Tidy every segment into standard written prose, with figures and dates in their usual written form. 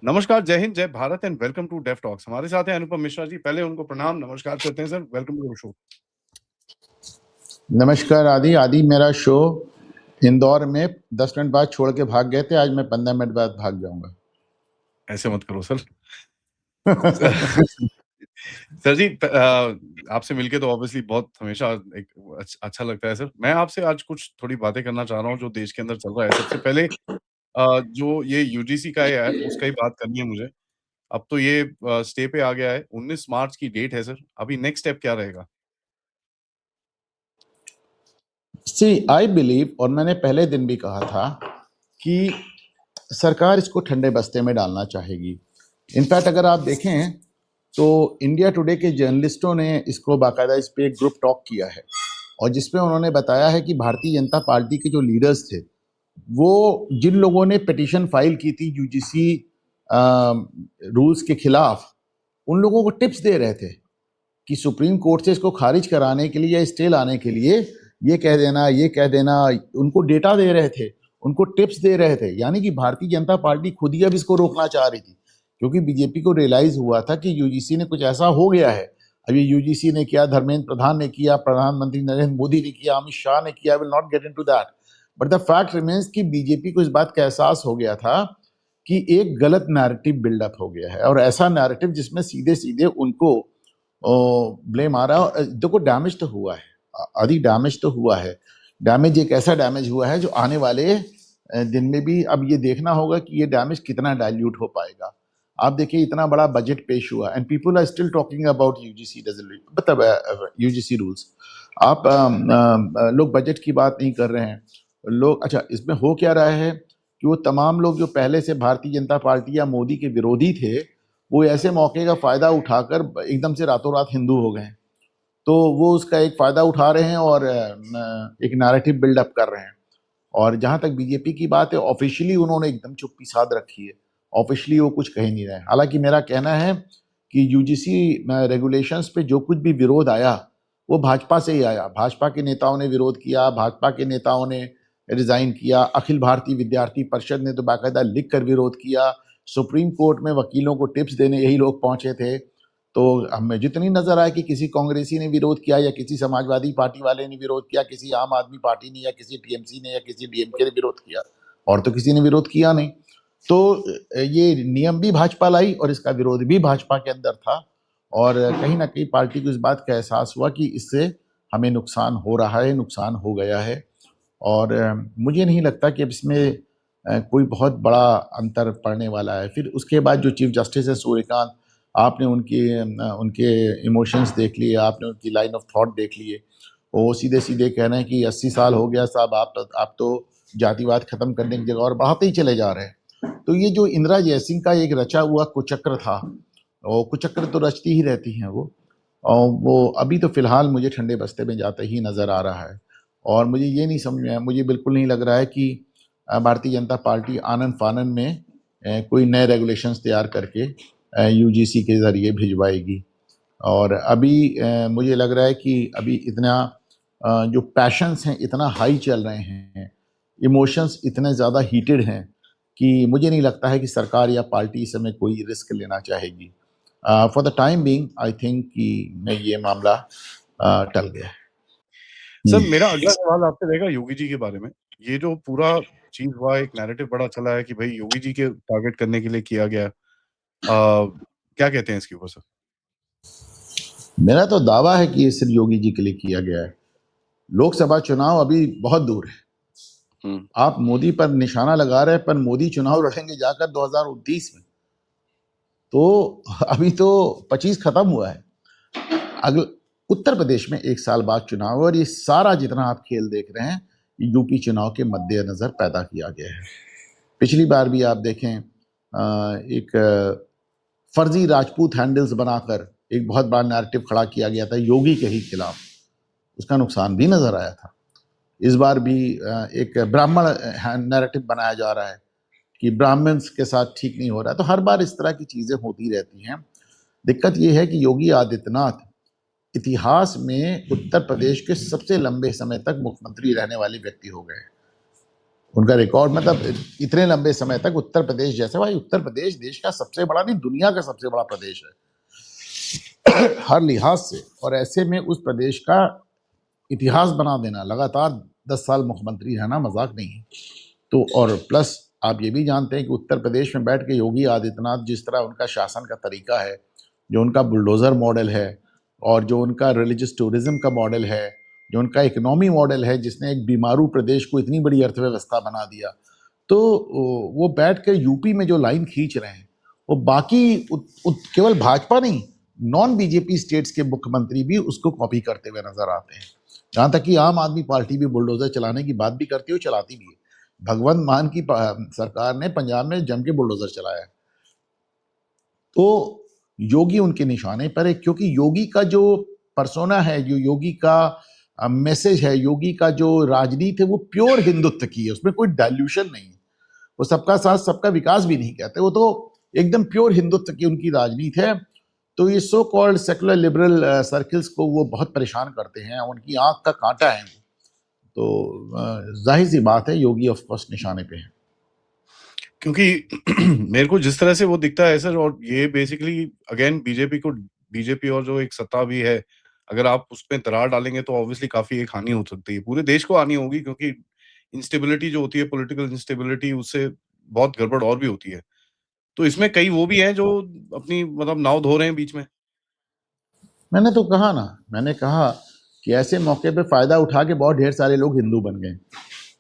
नमस्कार, जय हिंद, जय Bharat and welcome to deaf talks. हमारे साथ हैं अनुपम मिश्रा जी। पहले उनको प्रणाम, नमस्कार करते हैं sir. Welcome to the show. नमस्कार आदि। आदि मेरा शो इंदौर में 10 मिनट बाद छोड़ के भाग गए थे, आज मैं 15 मिनट बाद भाग जाऊंगा। ऐसे मत करो सर। सर जी, आपसे मिलके तो ऑब्वियसली बहुत हमेशा एक अच्छा लगता है सर। मैं आपसे आज कुछ थोड़ी बातें करना चाह रहा हूँ जो देश के अंदर चल रहा है। सबसे पहले जो ये यूजीसी का है उसका ही बात करनी है मुझे। अब तो ये स्टे पे आ गया है, 19 मार्च की डेट है सर। अभी नेक्स्ट स्टेप क्या रहेगा? सी आई बिलीव, और मैंने पहले दिन भी कहा था कि सरकार इसको ठंडे बस्ते में डालना चाहेगी। इनफैक्ट अगर आप देखें तो इंडिया टुडे के जर्नलिस्टों ने इसको बाकायदा इस पे एक ग्रुप टॉक किया है, और जिसमें उन्होंने बताया है कि भारतीय जनता पार्टी के जो लीडर्स थे, वो जिन लोगों ने पिटीशन फाइल की थी यूजीसी रूल्स के खिलाफ, उन लोगों को टिप्स दे रहे थे कि सुप्रीम कोर्ट से इसको खारिज कराने के लिए या स्टे लाने के लिए ये कह देना, ये कह देना। उनको डेटा दे रहे थे, उनको टिप्स दे रहे थे। यानी कि भारतीय जनता पार्टी खुद ही अब इसको रोकना चाह रही थी, क्योंकि बीजेपी को रियलाइज हुआ था कि यूजीसी ने कुछ ऐसा हो गया है। अब ये यूजीसी ने किया, धर्मेंद्र प्रधान ने किया, प्रधानमंत्री नरेंद्र मोदी ने किया, अमित शाह ने किया। I will not get into that, but the fact remains कि बीजेपी को इस बात का एहसास हो गया था कि एक गलत नैरेटिव बिल्डअप हो गया है, और ऐसा नैरेटिव जिसमें सीधे सीधे उनको ब्लेम आ रहा है। देखो, डैमेज तो हुआ है, आदि डैमेज तो हुआ है। डैमेज एक ऐसा डैमेज हुआ है जो आने वाले दिन में भी अब ये देखना होगा कि ये डैमेज कितना डाइल्यूट हो पाएगा। आप देखिए, इतना बड़ा बजट पेश हुआ and people are still talking about UGC resolution, मतलब यूजीसी रूल्स। आप लोग बजट की बात नहीं कर रहे हैं लोग। अच्छा, इसमें हो क्या रहा है कि वो तमाम लोग जो पहले से भारतीय जनता पार्टी या मोदी के विरोधी थे, वो ऐसे मौके का फायदा उठाकर एकदम से रातों रात हिंदू हो गए। तो वो उसका एक फायदा उठा रहे हैं और एक नैरेटिव बिल्डअप कर रहे हैं। और जहां तक बीजेपी की बात है, ऑफिशियली उन्होंने एकदम चुप्पी साध रखी है। ऑफिशियली वो कुछ कह ही नहीं रहे। हालांकि मेरा कहना है कि यूजीसी रेगुलेशंस पे जो कुछ भी विरोध आया, वो भाजपा से ही आया। भाजपा के नेताओं ने विरोध किया, भाजपा के नेताओं ने रिजाइन किया, अखिल भारतीय विद्यार्थी परिषद ने तो बाकायदा लिख कर विरोध किया, सुप्रीम कोर्ट में वकीलों को टिप्स देने यही लोग पहुंचे थे। तो हमें जितनी नजर आए कि किसी कांग्रेसी ने विरोध किया, या किसी समाजवादी पार्टी वाले ने विरोध किया, किसी आम आदमी पार्टी ने, या किसी टीएमसी ने, या किसी डीएमके ने विरोध किया, और तो किसी ने विरोध किया नहीं। तो ये नियम भी भाजपा लाई और इसका विरोध भी भाजपा के अंदर था। और कहीं ना कहीं पार्टी को इस बात का एहसास हुआ कि इससे हमें नुकसान हो रहा है, नुकसान हो गया है। और मुझे नहीं लगता कि अब इसमें कोई बहुत बड़ा अंतर पड़ने वाला है। फिर उसके बाद जो चीफ जस्टिस है सूर्यकांत, आपने उनके इमोशंस देख लिए, आपने उनकी लाइन ऑफ थॉट देख लिए। वो सीधे सीधे कह रहे हैं कि 80 साल हो गया साहब, आप तो जातिवाद खत्म करने की जगह और बढ़ाते ही चले जा रहे हैं। तो ये जो इंदिरा जयसिंह का एक रचा हुआ कुचक्र था, वो कुचक्र तो रचती ही रहती हैं वो, और वो अभी तो फिलहाल मुझे ठंडे बस्ते में जाता ही नजर आ रहा है। और मुझे ये नहीं समझ में आया, मुझे बिल्कुल नहीं लग रहा है कि भारतीय जनता पार्टी आनन फानन में कोई नए रेगुलेशंस तैयार करके यूजीसी के ज़रिए भिजवाएगी। और अभी मुझे लग रहा है कि अभी इतना जो पैशंस हैं इतना हाई चल रहे हैं, इमोशंस इतने ज़्यादा हीटेड हैं कि मुझे नहीं लगता है कि सरकार या पार्टी इस समय कोई रिस्क लेना चाहेगी। For the time being I think कि ये मामला टल गया है। सर, मेरा अगला सवाल आपसे रहेगा योगी जी के बारे में। ये जो पूरा चीज़ हुआ, एक नैरेटिव बड़ा चला है कि भई योगी जी के टारगेट करने के लिए किया गया है। क्या कहते हैं इसके ऊपर सर? मेरा तो दावा है कि ये सिर्फ योगी जी के लिए किया गया है। लोकसभा चुनाव अभी बहुत दूर है। आप मोदी पर निशाना लगा रहे हैं, पर मोदी चुनाव लड़ेंगे जाकर 2029 में। तो अभी तो 25 खत्म हुआ है। अगले उत्तर प्रदेश में 1 साल बाद चुनाव, और ये सारा जितना आप खेल देख रहे हैं, यूपी चुनाव के मद्देनजर पैदा किया गया है। पिछली बार भी आप देखें, एक फर्जी राजपूत हैंडल्स बनाकर एक बहुत बड़ा नैरेटिव खड़ा किया गया था योगी के ही खिलाफ, उसका नुकसान भी नजर आया था। इस बार भी एक ब्राह्मण नैरेटिव बनाया जा रहा है कि ब्राह्मण्स के साथ ठीक नहीं हो रहा है। तो हर बार इस तरह की चीजें होती रहती हैं। दिक्कत यह है कि योगी आदित्यनाथ इतिहास में उत्तर प्रदेश के सबसे लंबे समय तक मुख्यमंत्री रहने वाले व्यक्ति हो गए। उनका रिकॉर्ड मतलब इतने लंबे समय तक उत्तर प्रदेश जैसे, भाई उत्तर प्रदेश देश का सबसे बड़ा नहीं, दुनिया का सबसे बड़ा प्रदेश है हर लिहाज से। और ऐसे में उस प्रदेश का इतिहास बना देना, लगातार 10 साल मुख्यमंत्री रहना मजाक नहीं है। तो और प्लस आप ये भी जानते हैं कि उत्तर प्रदेश में बैठ के योगी आदित्यनाथ जिस तरह उनका शासन का तरीका है, जो उनका बुलडोजर मॉडल है, और जो उनका रिलीजियस टूरिज्म का मॉडल है, जो उनका इकोनॉमी मॉडल है, जिसने एक बीमारू प्रदेश को इतनी बड़ी अर्थव्यवस्था बना दिया, तो वो बैठ के यूपी में जो लाइन खींच रहे हैं, वो बाकी केवल भाजपा नहीं, नॉन बीजेपी स्टेट्स के मुख्यमंत्री भी उसको कॉपी करते हुए नजर आते हैं। जहां तक कि आम आदमी पार्टी भी बुलडोजर चलाने की बात भी करती है, चलाती भी है। भगवंत मान की सरकार ने पंजाब में जम के बुलडोजर चलाया। तो योगी उनके निशाने पर है, क्योंकि योगी का जो पर्सोना है, जो योगी का मैसेज है, योगी का जो राजनीति है, वो प्योर हिंदुत्व की है, उसमें कोई डाइल्यूशन नहीं है। वो सबका साथ सबका विकास भी नहीं कहते, वो तो एकदम प्योर हिंदुत्व की उनकी राजनीति है। तो ये so called secular liberal circles को वो बहुत परेशान करते हैं, उनकी आंख का कांटा है। तो जाहिर सी बात है योगी ऑफ कोर्स निशाने पे है। क्योंकि मेरे को जिस तरह से वो दिखता है सर, और ये बेसिकली अगेन बीजेपी और जो एक सत्ता भी है, अगर आप उसमें दरार डालेंगे तो ऑब्वियसली काफी एक हानि हो सकती है, पूरे देश को हानि होगी, क्योंकि इंस्टेबिलिटी जो होती है, पॉलिटिकल इंस्टेबिलिटी, उससे बहुत गड़बड़ और भी होती है। तो इसमें कई वो भी हैं जो अपनी मतलब नाव धो रहे हैं बीच में। मैंने तो कहा ना, मैंने कहा कि ऐसे मौके पे फायदा उठा के बहुत ढेर सारे लोग हिंदू बन गए।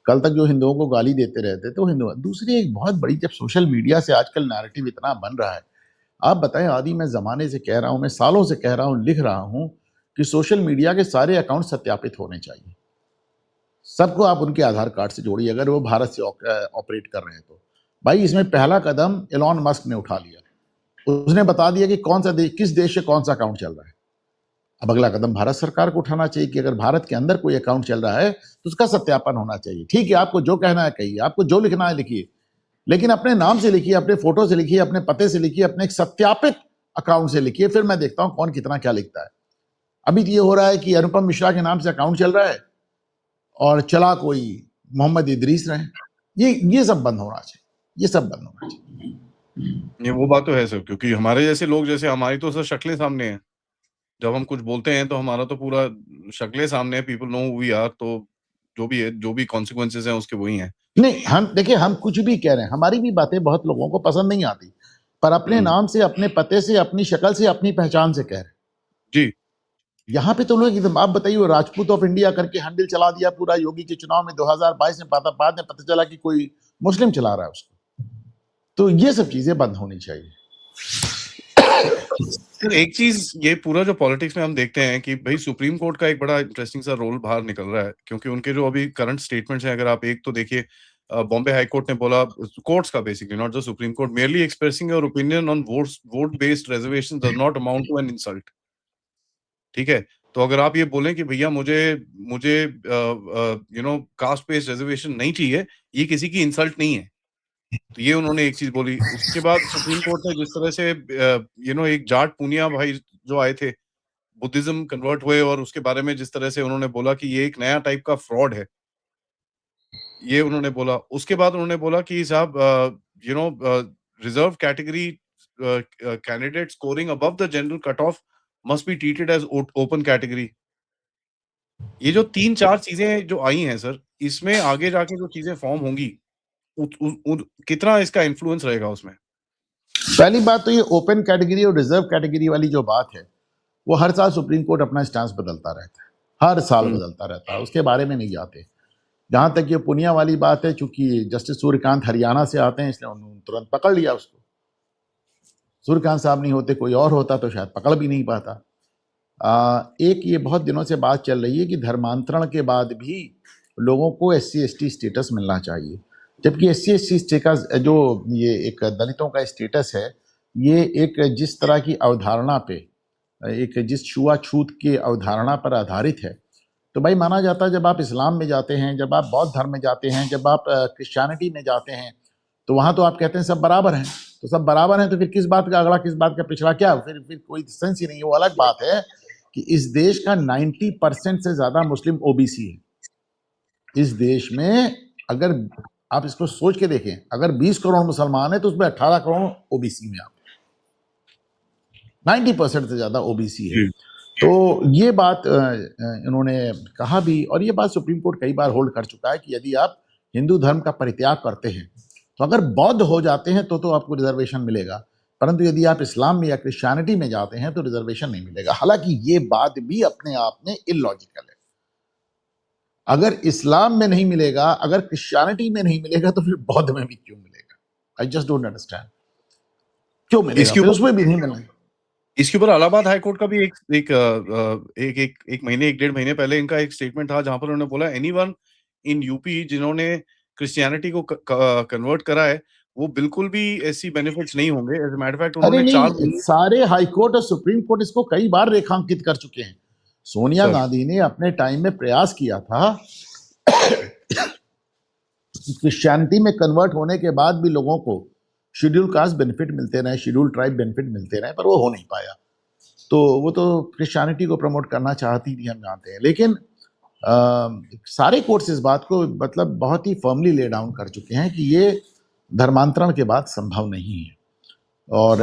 कल तक जो हिंदुओं को गाली देते रहते थे वो हिंदू। दूसरी एक बहुत बड़ी, जब सोशल मीडिया से आजकल नैरेटिव इतना बन रहा है, आप बताएं, आदि मैं जमाने से कह रहा हूं, मैं सालों से कह रहा हूं, लिख रहा हूं कि सोशल मीडिया के सारे अकाउंट सत्यापित होने चाहिए। सबको आप उनके आधार कार्ड से जोड़िए, अगर वो भारत से ऑपरेट कर रहे हैं तो। भाई इसमें पहला कदम एलॉन मस्क ने उठा लिया, उसने बता दिया कि कौन सा देश, किस देश से कौन सा अकाउंट चल रहा है। अब अगला कदम भारत सरकार को उठाना चाहिए कि अगर भारत के अंदर कोई अकाउंट चल रहा है तो उसका सत्यापन होना चाहिए। ठीक है, आपको जो कहना है कहिए, आपको जो लिखना है लिखिए, लेकिन अपने नाम से लिखिए, अपने फोटो से लिखिए, अपने पते से लिखिए, अपने एक सत्यापित अकाउंट से लिखिए, फिर मैं देखता हूं कौन कितना क्या लिखता है। अभी तो ये हो रहा है कि अनुपम मिश्रा के नाम से अकाउंट चल रहा है और चला कोई मोहम्मद इदरीस रहे। ये सब बंद होना चाहिए, ये सब बंद होना चाहिए। ये वो बात तो है सर, क्योंकि हमारे जैसे लोग, जैसे हमारी तो सर शक्लें सामने हैं, जब हम कुछ बोलते हैं तो हमारा तो पूरा शक्लें सामने है, people know who we are, तो जो भी है, जो भी कॉन्सिक्वेंसेस हैं उसके वही हैं। नहीं, हम देखिए, हम कुछ भी कह रहे हैं, हमारी भी बातें बहुत लोगों को पसंद नहीं आती, पर अपने नाम से, अपने पते से, अपनी शक्ल से, अपनी पहचान से कह रहे हैं। जी। यहाँ पे तो लोग एकदम, आप बताइए, वो राजपूत ऑफ इंडिया करके हैंडल चला दिया पूरा योगी के चुनाव में 2022 में, बाद में पता चला कि कोई मुस्लिम चला रहा है उसको। तो ये सब चीजें बंद होनी चाहिए। सर एक चीज, ये पूरा जो पॉलिटिक्स में हम देखते हैं कि भाई सुप्रीम कोर्ट का एक बड़ा इंटरेस्टिंग सा रोल बाहर निकल रहा है, क्योंकि उनके जो अभी करंट स्टेटमेंट्स हैं, अगर आप एक तो देखिए, बॉम्बे हाई कोर्ट ने बोला, कोर्ट्स का basically, not just supreme court, merely expressing your opinion on vote based reservation does not amount to an insult। ठीक है, तो अगर आप ये बोलें कि भैया मुझे मुझे कास्ट बेस्ड रिजर्वेशन नहीं चाहिए, ये किसी की इंसल्ट नहीं है। तो ये उन्होंने एक चीज बोली। उसके बाद सुप्रीम कोर्ट ने जिस तरह से एक जाट पूनिया भाई जो आए थे, बुद्धिज्म कन्वर्ट हुए, और उसके बारे में जिस तरह से उन्होंने बोला कि ये एक नया टाइप का फ्रॉड है, ये उन्होंने बोला। उसके बाद उन्होंने बोला कि साहब, reserve category candidate scoring above the general cut off must be treated as open category. ये जो 3-4 चीजें जो आई हैं सर, इसमें आगे जाके जो चीजें फॉर्म होंगी, कितना इसका इन्फ्लुएंस रहेगा उसमें? पहली बात तो ये ओपन कैटेगरी और रिजर्व कैटेगरी वाली जो बात है, वो हर साल सुप्रीम कोर्ट अपना स्टांस बदलता रहता है, हर साल बदलता रहता है, उसके बारे में नहीं जाते। जहां तक ये पुनिया वाली बात है, चूंकि जस्टिस सूर्यकांत हरियाणा से आते हैं, इसलिए उन्होंने तुरंत पकड़ लिया उसको। सूर्यकांत साहब नहीं होते, कोई और होता तो शायद पकड़ भी नहीं पाता। एक ये बहुत दिनों से बात चल रही है कि धर्मांतरण के बाद भी लोगों को SC ST स्टेटस मिलना चाहिए, जबकि SC ST स्टेटस जो ये एक दलितों का स्टेटस है, ये एक जिस तरह की अवधारणा पे, एक जिस छुआछूत की अवधारणा पर आधारित है। तो भाई माना जाता है, जब आप इस्लाम में जाते हैं, जब आप बौद्ध धर्म में जाते हैं, जब आप क्रिश्चियनिटी में जाते हैं, तो वहां तो आप कहते हैं सब बराबर हैं। तो सब बराबर हैं तो फिर किस बात का अगला, किस बात का पिछड़ा, क्या फिर कोई सेंस ही नहीं है। वो अलग बात है कि इस देश का 90% से ज्यादा मुस्लिम OBC है। इस देश में अगर आप इसको सोच के देखें, अगर 20 करोड़ मुसलमान है तो उसमें 18 करोड़ ओबीसी में, आप 90% से ज्यादा ओबीसी है। तो ये बात इन्होंने कहा भी, और ये बात सुप्रीम कोर्ट कई बार होल्ड कर चुका है कि यदि आप हिंदू धर्म का परित्याग करते हैं, तो अगर बौद्ध हो जाते हैं तो आपको रिजर्वेशन मिलेगा, परंतु यदि आप इस्लाम में या क्रिश्चियनिटी में जाते हैं तो रिजर्वेशन नहीं मिलेगा। हालांकि ये बात भी अपने आप में इलॉजिकल है। अगर इस्लाम में नहीं मिलेगा, अगर क्रिश्चियनिटी में नहीं मिलेगा, तो फिर बौद्ध में भी क्यों मिलेगा? आई जस्ट डोंट अंडरस्टैंड, क्यों मिलेगा इसके फिर ऊपर उसमें भी नहीं मिलेगा। इसके ऊपर इलाहाबाद हाई कोर्ट का भी एक महीने 1 डेढ़ महीने पहले इनका एक स्टेटमेंट था, जहां पर उन्होंने बोला एनीवन इन यूपी जिन्होंने क्रिश्चियनिटी को कन्वर्ट करा है, वो बिल्कुल भी ऐसी बेनिफिट्स नहीं होंगे। As a matter of fact अरे उन्होंने 4 नहीं, महीने सारे हाई कोर्ट और सुप्रीम कोर्ट इसको कई बार रेखांकित कर चुके हैं। सोनिया सर गांधी ने अपने टाइम में प्रयास किया था क्रिश्चियनिटी में कन्वर्ट होने के बाद भी लोगों को शेड्यूल कास्ट बेनिफिट मिलते रहे, शेड्यूल ट्राइब बेनिफिट मिलते रहे, पर वो हो नहीं पाया। तो वो तो क्रिश्चियनिटी को प्रमोट करना चाहती थी, हम जानते हैं। लेकिन सारे कोर्ट्स इस बात को मतलब बहुत ही फर्मली ले डाउन कर चुके हैं कि ये धर्मांतरण के बाद संभव नहीं है। और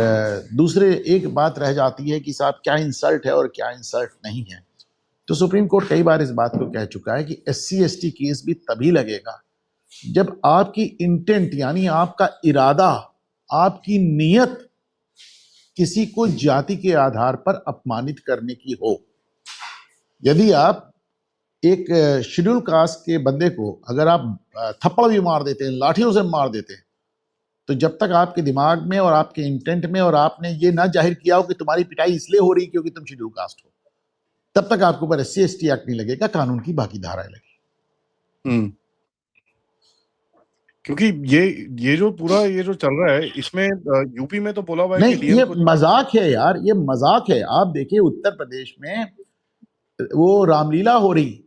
दूसरे एक बात रह जाती है कि साहब क्या इंसल्ट है और क्या इंसल्ट नहीं है। तो सुप्रीम कोर्ट कई बार इस बात को कह चुका है कि SC/ST केस भी तभी लगेगा जब आपकी इंटेंट, यानी आपका इरादा, आपकी नीयत किसी को जाति के आधार पर अपमानित करने की हो। यदि आप एक शेड्यूल कास्ट के बंदे को अगर आप थप्पड़ भी मार देते हैं, लाठियों से मार देते हैं, तो जब तक आपके दिमाग में और आपके इंटेंट में और आपने ये ना जाहिर किया हो कि तुम्हारी पिटाई इसलिए हो रही क्योंकि तुम शेड्यूल कास्ट हो, तब तक आपके ऊपर SC/ST एक्ट नहीं लगेगा, कानून की बाकी धाराएं लगेगी। क्योंकि ये जो पूरा ये जो चल रहा है, इसमें यूपी में तो बोला हुआ है कि नहीं, डीएम ये को मजाक है यार, ये मजाक है। आप देखिए उत्तर प्रदेश में वो रामलीला हो रही,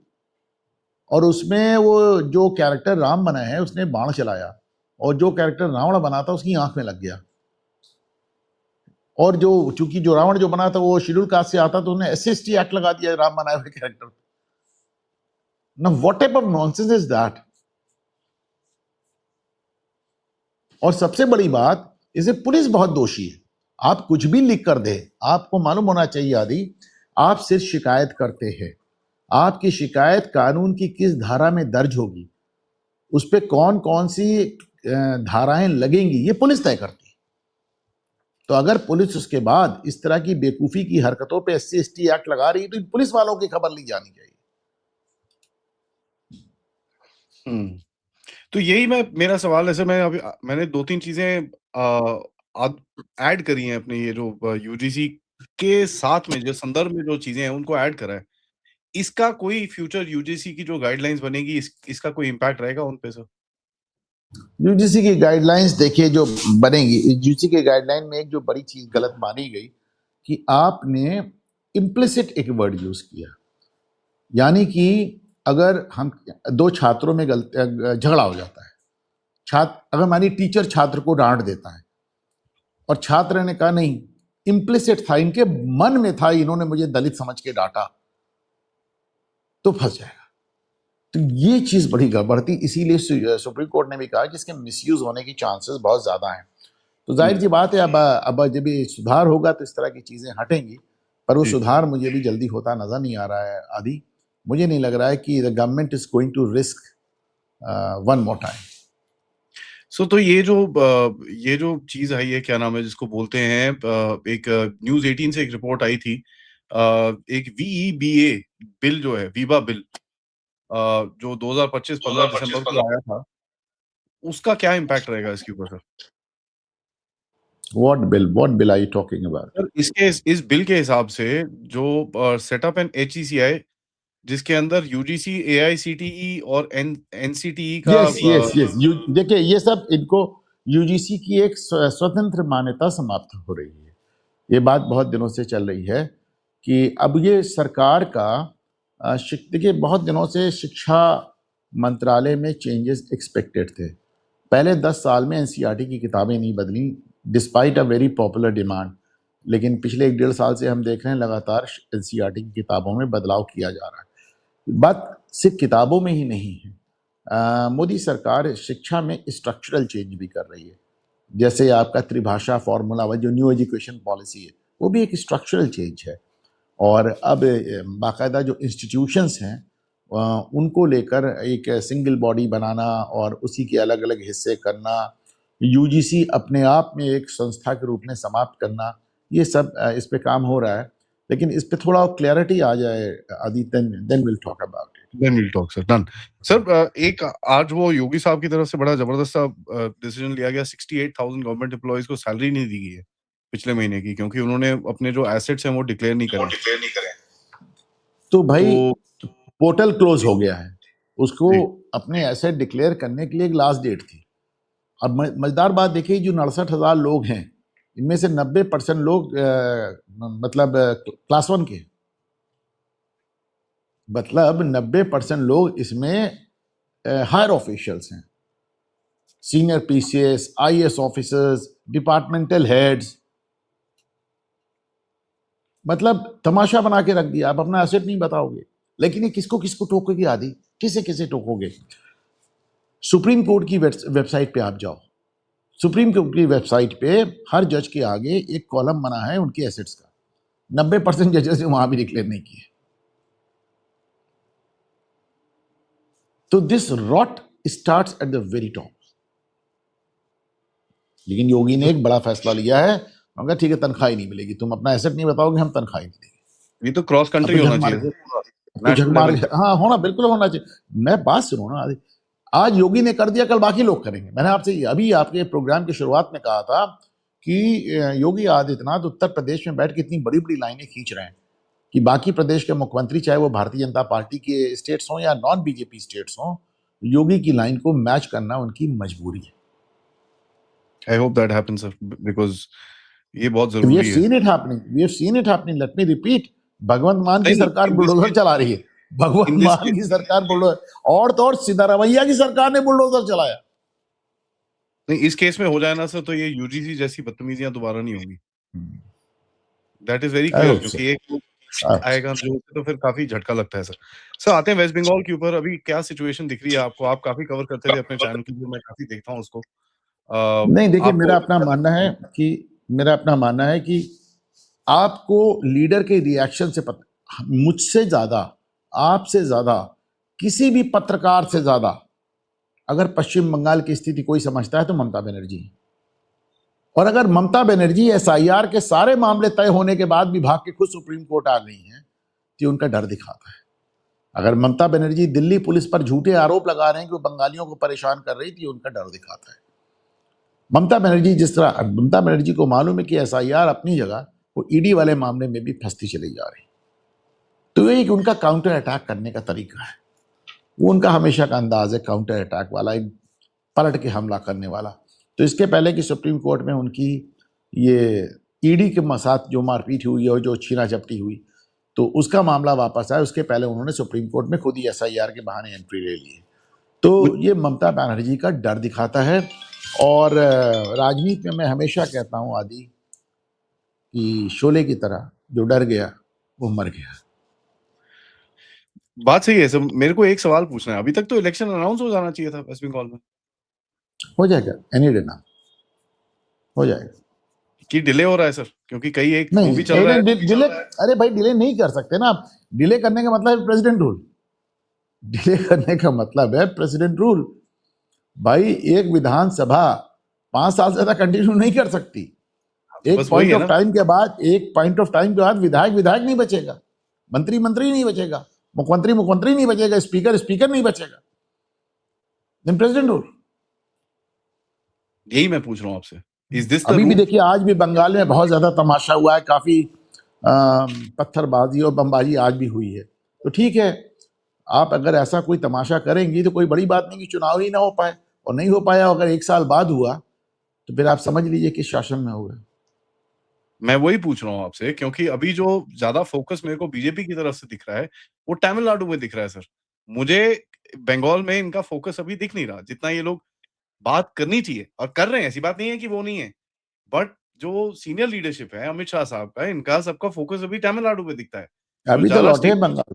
और उसमें वो जो कैरेक्टर राम बना है उसने बाण चलाया, और जो कैरेक्टर रावण बना था उसकी आंख में लग गया। और जो चूंकि जो रावण जो बना था वो शेड्यूल कास्ट से आता, तो उन्होंने SC/ST एक्ट लगा दिया राम बनाए हुए कैरेक्टर। ना what type of nonsense is that? और सबसे बड़ी बात, इसे पुलिस बहुत दोषी है। आप कुछ भी लिख कर दे, आपको मालूम होना चाहिए आदि, आप सिर्फ शिकायत करते हैं, आपकी शिकायत कानून की किस धारा में दर्ज होगी, उस पर कौन कौन सी धाराएं लगेंगी, ये पुलिस तय करती है। तो अगर पुलिस उसके बाद इस तरह की बेवकूफी की हरकतों पे SC/ST एक्ट लगा रही है, तो पुलिस वालों की खबर ली जानी चाहिए। तो यही मेरा सवाल, ऐसे मैंने 2-3 चीजें ऐड करी हैं अपने ये जो यूजीसी के साथ में, जो संदर्भ में जो चीजें हैं उनको ऐड करा है। इसका कोई फ्यूचर यूजीसी की जो गाइडलाइंस बनेगी, इसका कोई इम्पैक्ट रहेगा उन पे सर? यूजीसी की गाइडलाइंस देखिए जो बनेगी, यूजीसी के गाइडलाइन में एक जो बड़ी चीज गलत मानी गई कि आपने इम्प्लिसिट एक वर्ड यूज किया, यानी कि अगर हम दो छात्रों में झगड़ा हो जाता है, छात्र अगर मानिए टीचर छात्र को डांट देता है और छात्र ने कहा नहीं, इम्प्लिसिट था, इनके मन में था, इन्होंने मुझे दलित समझ के डांटा, तो फंस जाएगा। तो ये चीज बड़ी गड़बड़ थी, इसीलिए सुप्रीम कोर्ट ने भी कहा कि इसके मिसयूज होने की चांसेस बहुत ज्यादा हैं। तो जाहिर सी बात है, अब जब ये सुधार होगा तो इस तरह की चीजें हटेंगी, पर वो सुधार मुझे भी जल्दी होता नजर नहीं आ रहा है आदि। मुझे नहीं लग रहा है कि the government is going to risk one more time. So तो ये जो चीज आई है, क्या नाम है जिसको बोलते हैं, एक न्यूज़ 18 से एक रिपोर्ट आई थी, एक VEBA बिल जो है, वीबा बिल, जो 2025 15 दिसंबर को आया था, उसका क्या इम्पैक्ट रहेगा इसके ऊपर sir? What bill are you talking about? Sir इस बिल के हिसाब से जो सेटअप एन HECI, जिसके अंदर UGC, AICTE और NCTE का यस देखिए, ये सब इनको यूजीसी की एक स्वतंत्र मान्यता समाप्त हो रही है। ये बात बहुत दिनों से चल रही है कि अब ये सरकार का देखिए, बहुत दिनों से शिक्षा मंत्रालय में चेंजेस एक्सपेक्टेड थे। पहले 10 साल में NCERT की किताबें नहीं बदली despite a very popular demand, लेकिन पिछले 1-1.5 साल से हम देख रहे हैं लगातार NCERT की किताबों में बदलाव किया जा रहा है। बात सिर्फ किताबों में ही नहीं है, मोदी सरकार शिक्षा में स्ट्रक्चरल चेंज भी कर रही है। जैसे आपका त्रिभाषा फॉर्मूला व जो न्यू एजुकेशन पॉलिसी है वो भी एक स्ट्रक्चरल चेंज है। और अब बाकायदा जो इंस्टीट्यूशंस हैं उनको लेकर एक सिंगल बॉडी बनाना और उसी के अलग अलग हिस्से करना, यूजीसी अपने आप में एक संस्था के रूप में समाप्त करना, ये सब इस पे काम हो रहा है। लेकिन इस पे थोड़ा क्लैरिटी आ जाए Aditya, then will talk about it. Then will talk sir, done. Sir एक आज वो योगी साहब की तरफ से बड़ा जबरदस्त सा डिसीजन लिया गया, 68,000 गवर्नमेंट एम्प्लॉइज को सैलरी नहीं दी गई है पिछले महीने की, क्योंकि उन्होंने अपने जो एसेट्स हैं वो डिक्लेयर नहीं करे। तो भाई तो पोर्टल क्लोज हो गया है, उसको जी, अपने एसेट डिक्लेयर करने के लिए एक लास्ट डेट थी। अब मजेदार बात देखिए, जो 69,000 लोग हैं इनमें से 90% लोग मतलब क्लास 1 के, मतलब 90% लोग इसमें हायर ऑफिशियल्स हैं, senior PCS, IAS officers, departmental heads. मतलब तमाशा बना के रख दिया। आप अपना एसेट नहीं बताओगे, लेकिन ये किसको किसको टोकोगे? आदि किसे किसे टोकोगे? सुप्रीम कोर्ट की वेबसाइट पे आप जाओ, सुप्रीम कोर्ट की वेबसाइट पे हर जज के आगे एक कॉलम बना है उनके एसेट्स का। 90% जजेस ने वहां भी डिक्लेयर नहीं किए। तो this rot starts at the very top. लेकिन योगी ने एक बड़ा फैसला लिया है, उन्होंने कहा ठीक है, तनख्वाह ही नहीं मिलेगी, तुम अपना एसेट नहीं बताओगे, हम तनख्वाह ही नहीं देंगे। ये तो क्रॉस अब कंट्री तो झक होना मार चाहिए के, सर, अब तो झक नेशनल मार लेवल के, पे। हाँ होना, बिल्कुल होना चाहिए। मैं बात सुनो ना, आज योगी ने कर दिया, कल बाकी लोग करेंगे। मैंने आपसे अभी आपके प्रोग्राम की शुरुआत में कहा था कि योगी आदित्यनाथ उत्तर प्रदेश में बैठ के इतनी बड़ी बड़ी लाइनें खींच रहे हैं कि बाकी प्रदेश के मुख्यमंत्री, चाहे वो भारतीय जनता पार्टी के स्टेट्स हों या नॉन बीजेपी स्टेट्स हों, योगी की लाइन को मैच करना उनकी मजबूरी है। I hope that happens sir, because ये बहुत We have जरूरी है। seen it happening. We have seen it happening. Let me repeat. भगवंत मान की नहीं, सरकार इन दिस बुलडोजर केस, चला रही है। भगवंत इन दिस मान केस की सरकार बुलडोजर, और तो और सिद्धारमैया की सरकार ने बुलडोजर चलाया। नहीं, इस केस में हो जाए ना सर, तो ये यूजीसी जैसी बदतमीजियां दोबारा नहीं होंगी। That is very I clear, hope so. क्योंकि एक आएगा जो, तो फिर काफी झटका लगता है सर। सर आते हैं वेस्ट बंगाल के ऊपर, अभी क्या सिचुएशन दिख रही है आपको? आप काफी कवर करते थे अपने चैनल के ऊपर, मैं काफी देखता हूँ उसको। नहीं, देखिए, आपको मेरा अपना मानना है कि आपको लीडर के रिएक्शन से पता, मुझसे ज्यादा, आपसे ज्यादा, किसी भी पत्रकार से ज्यादा अगर पश्चिम बंगाल की स्थिति कोई समझता है तो ममता बनर्जी है। और अगर ममता बनर्जी एसआईआर के सारे मामले तय होने के बाद भी भाग के खुद सुप्रीम कोर्ट आ गई हैं, तो उनका डर दिखाता है। अगर ममता बनर्जी दिल्ली पुलिस पर झूठे आरोप लगा रहे हैं कि वो बंगालियों को परेशान कर रही थी, उनका डर दिखाता है। ममता बनर्जी को मालूम है कि एसआईआर अपनी जगह, वो ईडी वाले मामले में भी फंसती चली जा रही। तो ये एक उनका काउंटर अटैक करने का तरीका है। वो उनका हमेशा का अंदाज है, काउंटर अटैक वाला, एक पलट के हमला करने वाला। तो इसके पहले कि सुप्रीम कोर्ट में उनकी ये ईडी के साथ जो मारपीट हुई और जो छीना झपटी हुई, तो उसका मामला वापस आया, उसके पहले उन्होंने सुप्रीम कोर्ट में खुद ही एसआईआर के बहाने एंट्री ले ली है। तो ये ममता बनर्जी का डर दिखाता है। और राजनीति में मैं हमेशा कहता हूं आदि कि शोले की तरह जो डर गया वो मर गया। बात सही है सर। मेरे को एक सवाल पूछना है, अभी तक तो इलेक्शन अनाउंस हो जाना चाहिए था वेस्ट बंगाल में। हो जाएगा, एनी डे ना हो जाएगा। कि डिले हो रहा है सर? क्योंकि कई एक वो नहीं, भी चल रहा है। डिले, अरे भाई डिले नहीं कर सकते ना आप। डिले करने का मतलब है प्रेसिडेंट रूल। डिले करने का मतलब है प्रेसिडेंट रूल। भाई एक विधानसभा 5 साल से ज्यादा कंटिन्यू नहीं कर सकती। एक बस वही पॉइंट है ऑफ ना। टाइम के बाद, विधायक नहीं बचेगा, मंत्री नहीं बचेगा, मुख्यमंत्री नहीं बचेगा, स्पीकर नहीं बचेगा। Then president rule. यही मैं पूछ रहा हूँ आपसे, इज दिस द अभी भी रूट? देखिए, आज भी बंगाल में बहुत ज्यादा तमाशा हुआ है, काफी पत्थरबाजी और बमबाजी आज भी हुई है। तो ठीक है, आप अगर ऐसा कोई तमाशा करेंगी तो कोई बड़ी बात नहीं कि चुनाव ही ना हो पाए। और नहीं हो पाया, अगर 1 साल बाद हुआ तो फिर आप समझ लीजिए किस शासन में हुआ। मैं वही पूछ रहा हूँ आपसे, क्योंकि अभी जो ज्यादा फोकस मेरे को बीजेपी की तरफ से दिख रहा है, वो तमिलनाडु में दिख रहा है सर। मुझे बंगाल में इनका फोकस अभी दिख नहीं रहा, जितना ये लोग बात करनी चाहिए और कर रहे हैं। ऐसी बात नहीं है कि वो नहीं है, बट जो सीनियर लीडरशिप है अमित शाह साहब का, इनका सबका फोकस अभी तमिलनाडु पे दिखता है, जो अभी तो ज्यादा लौटे स्टेट। बंगाल,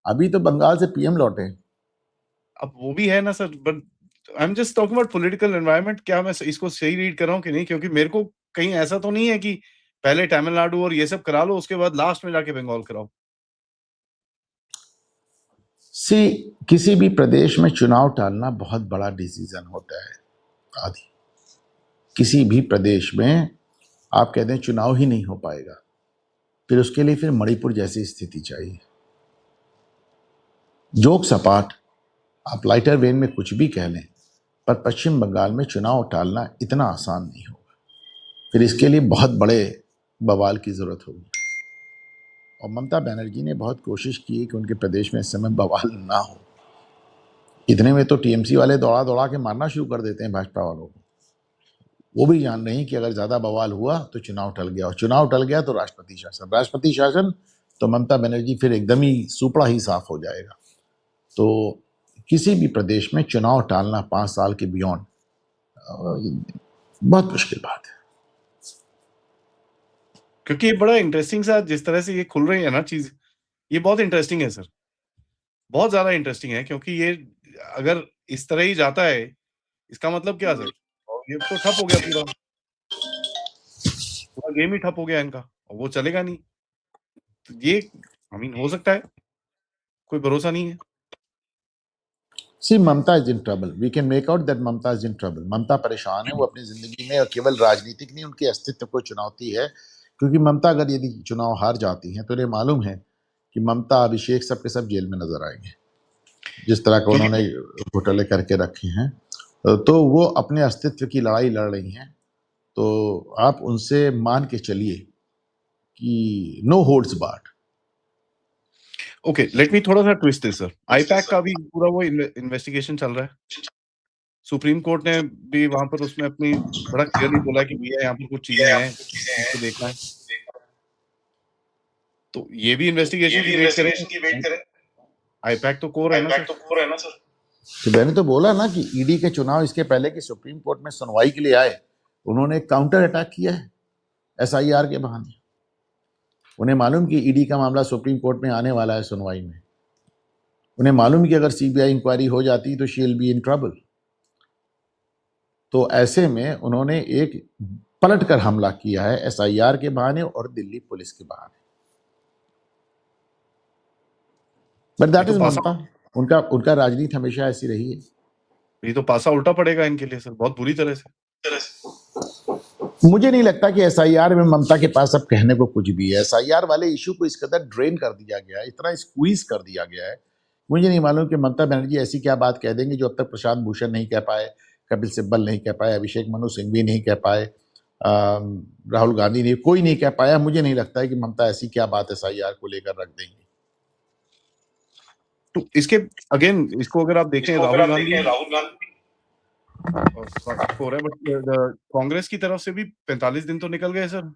अभी तो बंगाल से पीएम लौटे। अब वो भी है ना sir, but I am just talking about political environment. क्या मैं इसको सही रीड कर रहा हूँ कि नहीं? क्योंकि मेरे को कहीं ऐसा तो नहीं है कि पहले तमिलनाडु और ये सब करा लो, उसके बाद लास्ट में जाके बंगाल कराओ। सी, किसी भी प्रदेश में चुनाव टालना बहुत बड़ा डिसीजन होता है। आदि किसी भी प्रदेश में आप कहते हैं चुनाव ही नहीं हो पाएगा, फिर उसके लिए फिर मणिपुर जैसी स्थिति चाहिए। जोक सपाट, आप लाइटर वेन में कुछ भी कह लें, पर पश्चिम बंगाल में चुनाव टालना इतना आसान नहीं होगा। फिर इसके लिए बहुत बड़े बवाल की जरूरत होगी। और ममता बनर्जी ने बहुत कोशिश की है कि उनके प्रदेश में इस समय बवाल ना हो। इतने में तो टीएमसी वाले दौड़ा दौड़ा के मारना शुरू कर देते हैं भाजपा वालों को। वो भी जान रहे हैं कि अगर ज्यादा बवाल हुआ तो चुनाव टल गया, और चुनाव टल गया तो राष्ट्रपति शासन तो ममता बनर्जी फिर एकदम ही सुपड़ा ही साफ हो जाएगा। तो किसी भी प्रदेश में चुनाव टालना 5 साल के बियॉन्ड बहुत मुश्किल बात है। क्योंकि ये बड़ा इंटरेस्टिंग सा जिस तरह से ये खुल रही है ना चीज, ये बहुत इंटरेस्टिंग है सर, बहुत ज्यादा इंटरेस्टिंग है। क्योंकि ये अगर इस तरह ही जाता है, इसका मतलब क्या सर? और ये तो ठप हो गया, पूरा पूरा गेम ही ठप हो गया इनका, और वो चलेगा नहीं। तो ये आई मीन हो सकता है, कोई भरोसा नहीं है। See, Mamata is in trouble. We can make out that Mamata is in trouble. Mamata परेशान है, वो अपनी जिंदगी में केवल राजनीतिक नहीं, उनके अस्तित्व को चुनौती है। क्योंकि ममता अगर यदि चुनाव हार जाती हैं तो इन्हें मालूम है कि ममता अभिषेक सब के सब जेल में नजर आएंगे, जिस तरह का उन्होंने घोटाले करके रखे हैं। तो वो अपने अस्तित्व की लड़ाई लड़ रही हैं। तो आप उनसे मान के चलिए कि no holds barred. Okay, let me थोड़ा सा ट्विस्ट है सर। आईपैक का भी पूरा वो इन्वेस्टिगेशन चल रहा है। सुप्रीम कोर्ट ने भी वहां पर उसमें अपनी बड़ा क्लियरली बोला कि भैया यहाँ पर कुछ चीजें हैं, इनको देखना है। तो ये भी इन्वेस्टिगेशन की वेट करें। आईपैक तो कोर है ना सर। तो मैंने तो बोला ना कि ईडी के चुनाव इसके पहले कि सुप्रीम कोर्ट में सुनवाई के लिए आए, उन्होंने काउंटर अटैक किया है एसआईआर के बहाने। उन्हें मालूम कि ईडी का मामला सुप्रीम कोर्ट में आने वाला है सुनवाई में। उन्हें मालूम कि अगर सीबीआई इंक्वायरी हो जाती तो she will be in trouble. तो ऐसे में उन्होंने एक पलटकर हमला किया है एसआईआर के बहाने और दिल्ली पुलिस के बहाने। बट दैट इज ममता। उनका राजनीति हमेशा ऐसी रही है। ये तो पासा उल्टा पड़ेगा इनके लिए सर, बहुत बुरी तरह से। मुझे नहीं लगता कि एसआईआर में ममता के पास अब कहने को कुछ भी है। एसआईआर वाले इशू को इस कदर ड्रेन कर दिया गया है, इतना स्क्वीज कर दिया गया है। मुझे नहीं मालूम कि ममता बनर्जी ऐसी क्या बात कह देंगे जो अब तक प्रशांत भूषण नहीं कह पाए, कपिल सिब्बल नहीं कह पाए, अभिषेक मनु सिंघवी नहीं कह पाए, राहुल गांधी नहीं, कोई नहीं कह पाया। मुझे नहीं लगता है कि ममता ऐसी क्या बात एसआईआर को लेकर रख देंगी। तो इसके अगेन इसको अगर आप देखें, राहुल गांधी हो रहा है, बट कांग्रेस की तरफ से भी 45 दिन तो निकल गए सर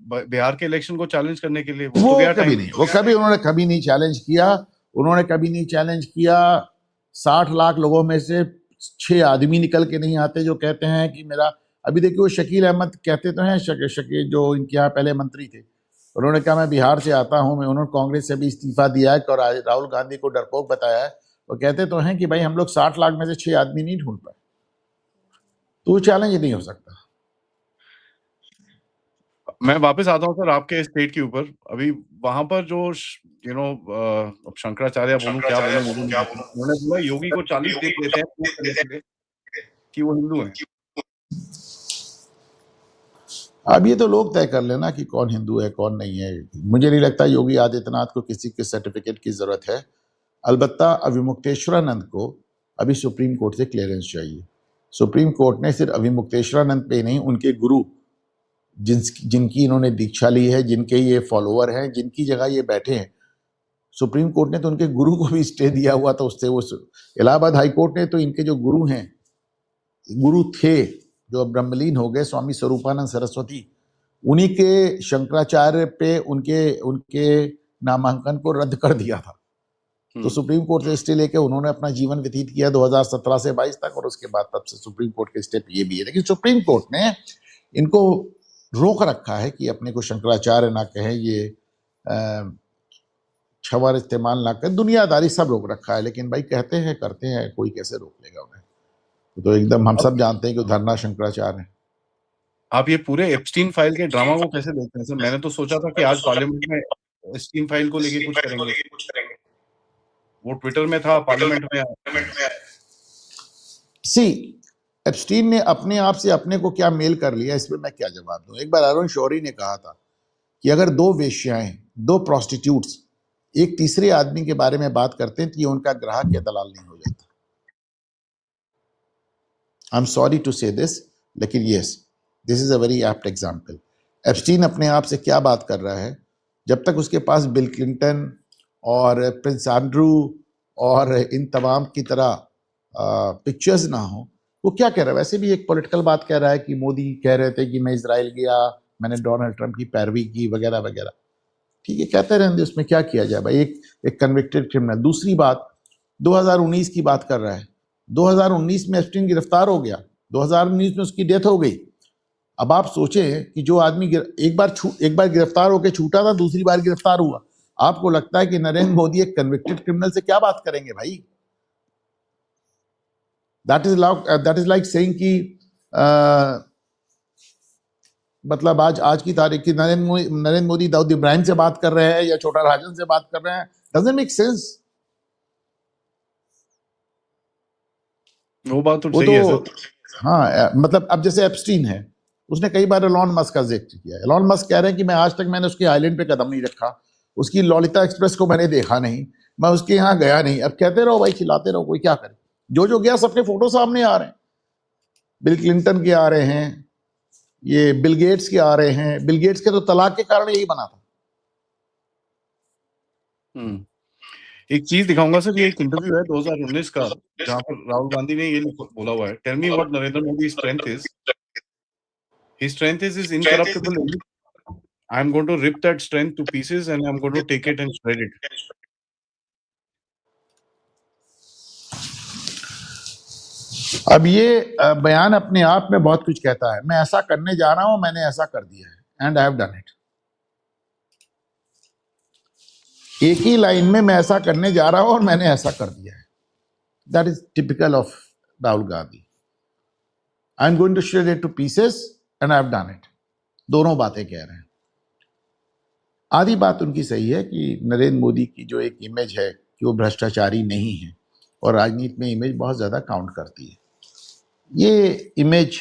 बिहार के इलेक्शन को चैलेंज करने के लिए। वो तो गया कभी टाइम। नहीं, उन्होंने कभी नहीं चैलेंज किया। उन्होंने कभी नहीं चैलेंज किया। 60 लाख लोगों में से 6 आदमी निकल के नहीं आते जो कहते हैं कि मेरा। अभी देखिए, वो शकील अहमद कहते तो हैं, शकील जो इनके यहाँ पहले मंत्री थे, उन्होंने कहा मैं बिहार से आता हूं। उन्होंने कांग्रेस से भी इस्तीफा दिया है और राहुल गांधी को डरपोक बताया है। वो कहते तो हैं कि भाई हम लोग 60 लाख में से 6 आदमी नहीं ढूंढ पाए। तो वो चैलेंज नहीं हो सकता। मैं वापस आता हूँ सर आपके स्टेट के ऊपर। अभी वहां पर जो अब शंकराचार्य बोलूं क्या बोलूं, मुझे नहीं पता। उन्होंने बोला योगी को 40 दिन देते हैं प्रूव करने के लिए कि वो हिंदू है। अब ये तो लोग तय कर लेना कि कौन हिंदू है कौन नहीं है। मुझे नहीं लगता योगी आदित्यनाथ को किसी के सर्टिफिकेट की जरूरत है। अलबत्ता अविमुक्तेश्वरानंद को अभी सुप्रीम कोर्ट से क्लियरेंस चाहिए। सुप्रीम कोर्ट ने सिर्फ अविमुक्तेश्वरानंद पे नहीं, उनके गुरु जिनकी इन्होंने दीक्षा ली है, जिनके ये फॉलोअर हैं, जिनकी जगह ये बैठे हैं, सुप्रीम कोर्ट ने तो उनके गुरु को भी स्टे दिया हुआ था। उससे वो इलाहाबाद हाई कोर्ट ने तो इनके जो गुरु हैं, गुरु थे जो अब ब्रह्मलीन हो गए, स्वामी स्वरूपानंद सरस्वती, उन्हीं के शंकराचार्य पे उनके नामांकन को रद्द कर दिया था। तो सुप्रीम कोर्ट से स्टे लेके उन्होंने अपना जीवन व्यतीत किया 2017 से 22 तक, और उसके बाद तब से सुप्रीम कोर्ट के स्टेप ये भी है। लेकिन सुप्रीम कोर्ट ने इनको रोक रखा है कि अपने को शंकराचार्य ना कहें। ये छवर इस्तेमाल ना कर, दुनियादारी सब रोक रखा है, लेकिन भाई कहते हैं करते हैं, कोई कैसे रोक लेगा उन्हें? तो एकदम हम सब जानते हैं कि धरना शंकराचार्य है। आप ये पूरे एप्स्टीन फाइल के ड्रामा को कैसे देखते हैं सर? मैंने तो सोचा था कि आज पार्लियामेंट में एप्स्टीन फाइल को लेके कुछ करेंगे। वो ट्विटर में था, पार्लियामेंट में सी एप्स्टीन ने अपने आप से अपने को क्या मेल कर लिया, इसमें मैं क्या जवाब दूं? एक बार अरुण शौरी ने कहा था कि अगर दो वेश्याएं, दो प्रोस्टिट्यूट्स एक तीसरे आदमी के बारे में बात करते हैं तो ये उनका ग्राहक या दलाल नहीं हो जाता। आई एम सॉरी टू से दिस, लेकिन yes, this is a very apt example. Epstein अपने आप से क्या बात कर रहा है? जब तक उसके पास बिल क्लिंटन और प्रिंस एंड्रू और इन तमाम की तरह पिक्चर्स ना हो, वो क्या कह रहा है? वैसे भी एक पॉलिटिकल बात कह रहा है कि मोदी कह रहे थे कि मैं इजराइल गया, मैंने डोनाल्ड ट्रंप की पैरवी की, वगैरह वगैरह। ठीक है, कहते रहने, उसमें क्या किया जाए भाई, एक कन्विक्टेड क्रिमिनल। दूसरी बात, 2019 की बात कर रहा है। 2019 में एप्स्टीन गिरफ्तार हो गया, 2019 में उसकी डेथ हो गई। अब आप सोचें कि जो आदमी एक बार गिरफ्तार होकर छूटा था, दूसरी बार गिरफ्तार हुआ, आपको लगता है कि नरेंद्र मोदी एक कन्विक्टेड क्रिमिनल से क्या बात करेंगे भाई? दैट इज लाइक सेइंग कि मतलब आज की तारीख की नरेंद्र मोदी दाऊद इब्राहिम से बात कर रहे हैं या छोटा राजन से बात कर रहे हैं। Doesn't make sense. वो बात तो वो सही है तो सर। हाँ, मतलब अब जैसे एप्स्टीन है, उसने कई बार एलॉन मस्क का जिक्र किया। एलॉन मस्क कह रहे हैं कि मैं आज तक मैंने उसके आइलैंड पे कदम नहीं रखा, उसकी ललिता एक्सप्रेस को मैंने देखा नहीं, मैं उसके यहाँ गया नहीं। अब कहते रहो भाई, खिलाते रहो, कोई क्या करे? जो गया सबके फोटो सामने आ रहे हैं। बिल क्लिंटन के आ रहे हैं, ये बिल गेट्स के आ रहे हैं। बिल गेट्स के तो तलाक के कारण यही बना था। एक चीज दिखाऊंगा सर, ये एक इंटरव्यू है 2019 का, जहां पर राहुल गांधी ने ये बोला हुआ है, tell me what Narendra Modi strength is. His strength is his incorruptible image. I am going to rip that strength to pieces and I'm going to take it and shred it. अब ये बयान अपने आप में बहुत कुछ कहता है। मैं ऐसा करने जा रहा हूं, मैंने ऐसा कर दिया है, and I have done it. एक ही लाइन में मैं ऐसा करने जा रहा हूं और मैंने ऐसा कर दिया है। That is typical of Rahul Gandhi. I am going to share it two pieces and I have done it. दोनों बातें कह रहे हैं। आधी बात उनकी सही है कि नरेंद्र मोदी की जो एक इमेज है कि वो भ्रष्टाचारी नहीं है, और राजनीति में इमेज बहुत ज्यादा काउंट करती है। ये इमेज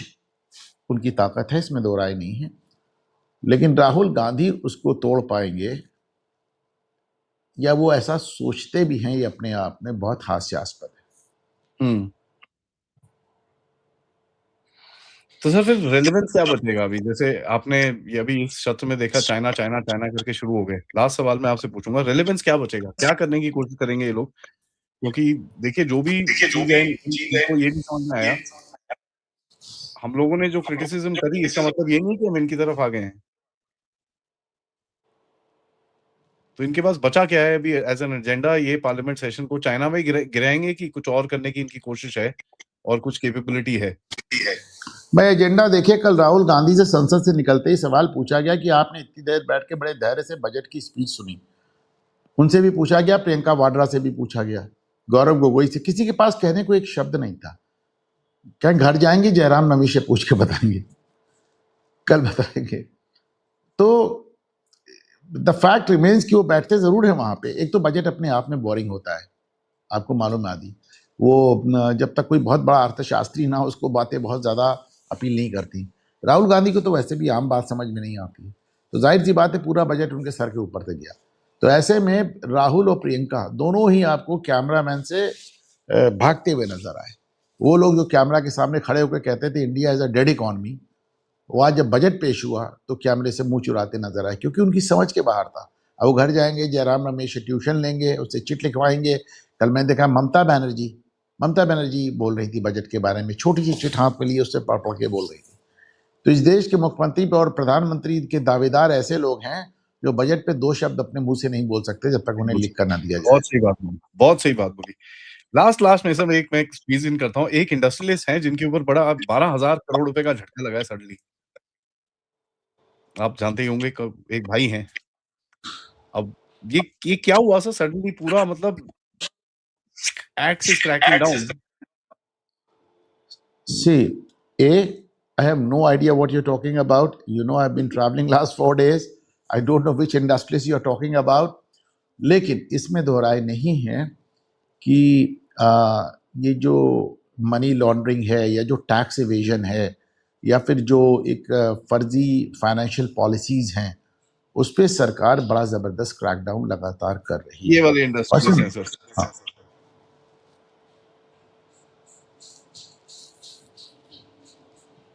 उनकी ताकत है, इसमें दो राय नहीं है। लेकिन राहुल गांधी उसको तोड़ पाएंगे या वो ऐसा सोचते भी हैं, ये अपने आप में बहुत हास्यास्पद है। तो सर फिर रेलेवेंस क्या बचेगा अभी? जैसे आपने ये अभी इस सत्र में देखा, चाइना चाइना चाइना करके शुरू हो गए। लास्ट सवाल मैं आपसे पूछूंगा, रेलेवेंस क्या बचेगा? क्या करने की कोशिश करेंगे ये लोग? क्योंकि देखिए, जो भी चीज है, इनको ये भी समझ में आया, हम लोगों ने जो क्रिटिसिज्म करी, इसका मतलब ये नहीं कि हम इनकी तरफ आ गए हैं। तो इनके पास बचा क्या है अभी एज एन एजेंडा? ये पार्लियामेंट सेशन को चाइना में गिराएंगे कि कुछ और करने की इनकी कोशिश है और कुछ कैपेबिलिटी है? भाई एजेंडा देखिए, कल राहुल गांधी से संसद से निकलते ही सवाल पूछा गया कि आपने इतनी देर बैठ के बड़े धैर्य से बजट की स्पीच सुनी। उनसे भी पूछा गया, प्रियंका वाड्रा से भी पूछा गया, गौरव गोगोई से। किसी के पास कहने को एक शब्द नहीं था। क्या घर जाएंगे, जयराम रमेश से पूछ के बताएंगे, कल बताएंगे। तो द फैक्ट रिमेन्स कि वो बैठते जरूर है वहां पे। एक तो बजट अपने आप में बोरिंग होता है, आपको मालूम है आदि। वो जब तक कोई बहुत बड़ा अर्थशास्त्री ना हो, उसको बातें बहुत ज्यादा अपील नहीं करती। राहुल गांधी को तो वैसे भी आम बात समझ में नहीं आती, तो जाहिर सी बात है पूरा बजट उनके सर के ऊपर से गया। तो ऐसे में राहुल और प्रियंका दोनों ही आपको कैमरामैन से भागते हुए नजर आए। वो लोग जो कैमरा के सामने खड़े होकर कहते थे India is a dead economy, वो आज जब बजट पेश हुआ तो कैमरे से मुंह चुराते नजर आए, क्योंकि उनकी समझ के बाहर था। अब वो घर जाएंगे, जयराम रमेश से ट्यूशन लेंगे, उससे चिट लिखवाएंगे। कल मैंने देखा ममता बनर्जी बोल रही थी बजट के बारे में, छोटी सी चिट हाथ में लिए उससे पढ़ पढ़ के बोल रही थी। तो इस देश के मुख्यमंत्री और प्रधानमंत्री के दावेदार ऐसे लोग हैं जो बजट पे दो शब्द अपने मुंह से नहीं बोल सकते जब तक उन्हें लिख कर ना दिया जाए। बहुत सही बात बोली, बहुत सही बात बोली। लास्ट में सब मैं स्क्वीज इन करता हूँ। एक इंडस्ट्रियलिस्ट है जिनके ऊपर बड़ा 12,000 करोड़ रुपए का झटका लगा है सडनली। आप जानते ही होंगे, एक भाई हैं। अब ये क्या हुआ सर सडनली पूरा मतलब Axe is cracking down. See, I have no idea what you're talking about. You know, I've been traveling last 4 days. I don't know which industries you're talking about. लेकिन इसमें दोहराए नहीं है कि ये जो मनी लॉन्ड्रिंग है या जो टैक्स इवेजन है या फिर जो एक फर्जी फाइनेंशियल पॉलिसीज हैं उस पर सरकार बड़ा ज़बरदस्त क्रैकडाउन लगातार कर रही ये है। वाले इंडस्ट्रीज हैं सर। हाँ,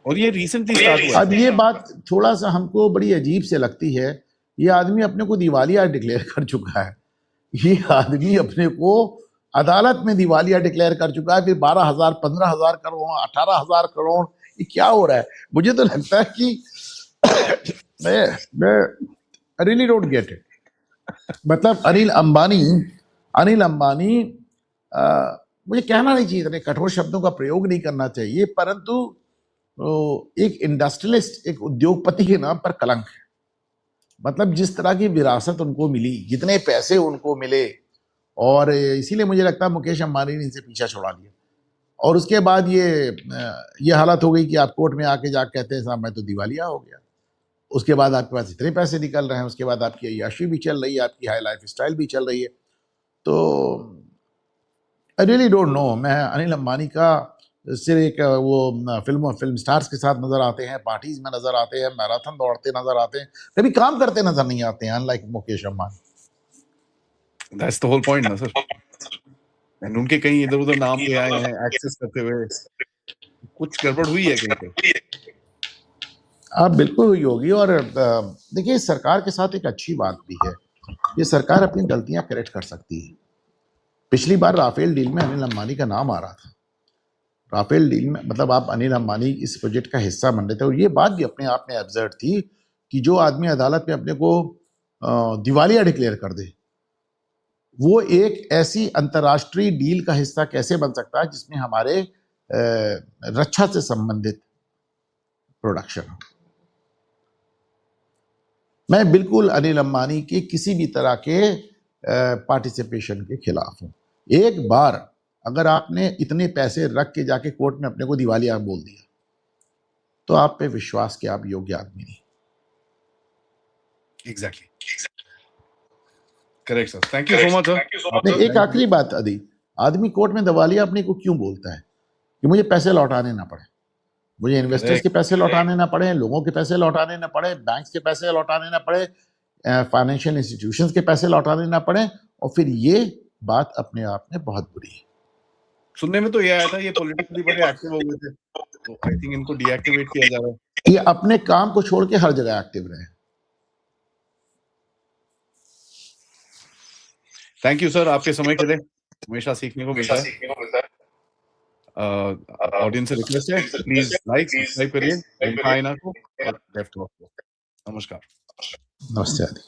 और ये रिसेंटली स्टार्ट हुआ है। अब ये बात थोड़ा सा हमको बड़ी अजीब से लगती है। ये आदमी अपने को दिवालिया डिक्लेयर कर चुका है। ये आदमी अपने को अदालत में दिवालिया डिक्लेयर कर चुका है। फिर 12,000, 15,000 करोड़, 18,000 करोड़, ये क्या हो रहा है? मुझे तो लगता है कि मैं रियली डोंट गेट इट। मतलब अनिल अंबानी मुझे कहना नहीं चाहिए, इतने कठोर शब्दों का प्रयोग नहीं करना चाहिए, परंतु एक इंडस्ट्रियलिस्ट, एक उद्योगपति के नाम पर कलंक है। मतलब जिस तरह की विरासत उनको मिली, जितने पैसे उनको मिले, और इसीलिए मुझे लगता है मुकेश अंबानी ने इनसे पीछा छुड़ा लिया। और उसके बाद ये हालत हो गई कि आप कोर्ट में आके जाके कहते हैं साहब मैं तो दिवालिया हो गया। उसके बाद आपके पास इतने पैसे निकल रहे हैं, उसके बाद आपकी अय्याशी भी चल रही है, आपकी हाई लाइफ स्टाइल भी चल रही है। तो आई रियली डोंट नो। मैं अनिल अंबानी का सिर्फ एक वो फिल्म स्टार्स के साथ नजर आते हैं, पार्टीज में नजर आते हैं, मैराथन दौड़ते नजर आते हैं, कभी काम करते नजर नहीं आते हैं, unlike Mukesh Ambani. That's the whole point ना सर। एंड उनके कहीं इधर-उधर नाम ले आए हैं एक्सेस करते हुए, कुछ गड़बड़ हुई है कहीं पे। आप बिल्कुल हुई होगी। और देखिए सरकार के साथ एक अच्छी बात भी है, ये सरकार अपनी गलतियां करेक्ट कर सकती है। पिछली बार राफेल डील में अनिल अंबानी का नाम आ रहा था। राफेल डील में मतलब आप अनिल अंबानी इस प्रोजेक्ट का हिस्सा बन रहे थे, और ये बात भी अपने आप में एब्सर्ड थी कि जो आदमी अदालत में अपने को दिवालिया डिक्लेयर कर दे, वो एक ऐसी अंतर्राष्ट्रीय डील का हिस्सा कैसे बन सकता है जिसमें हमारे रक्षा से संबंधित प्रोडक्शन हो। मैं बिल्कुल अनिल अंबानी के किसी भी तरह के पार्टिसिपेशन के खिलाफ हूं। एक बार अगर आपने इतने पैसे रख के जाके कोर्ट में अपने को दिवालिया बोल दिया तो आप पे विश्वास के आप योग्य आदमी नहीं। Exactly, correct sir, thank you so much sir. एक आखिरी बात, आदमी कोर्ट में दिवालिया अपने को क्यों बोलता है? कि मुझे पैसे लौटाने ना पड़े, मुझे इन्वेस्टर्स के पैसे लौटाने ना पड़े, लोगों के पैसे लौटाने ना पड़े, बैंक्स के पैसे लौटाने ना पड़े, फाइनेंशियल इंस्टीट्यूशंस के पैसे लौटाने ना पड़े। और फिर ये बात अपने आप में बहुत बुरी है। सुनने में तो ये आया था ये पॉलिटिकली बड़े एक्टिव हो गए थे, तो आई थिंक इनको डीएक्टिवेट किया जा रहा है। ये अपने काम को छोड़ के हर जगह एक्टिव रहे। थैंक यू सर आपके समय के लिए, हमेशा सीखने को मिलता है। ऑडियंस से रिक्वेस्ट है प्लीज लाइक सब्सक्राइब करिए को और लेफ्ट को। नमस्कार। नमस्ते आदि।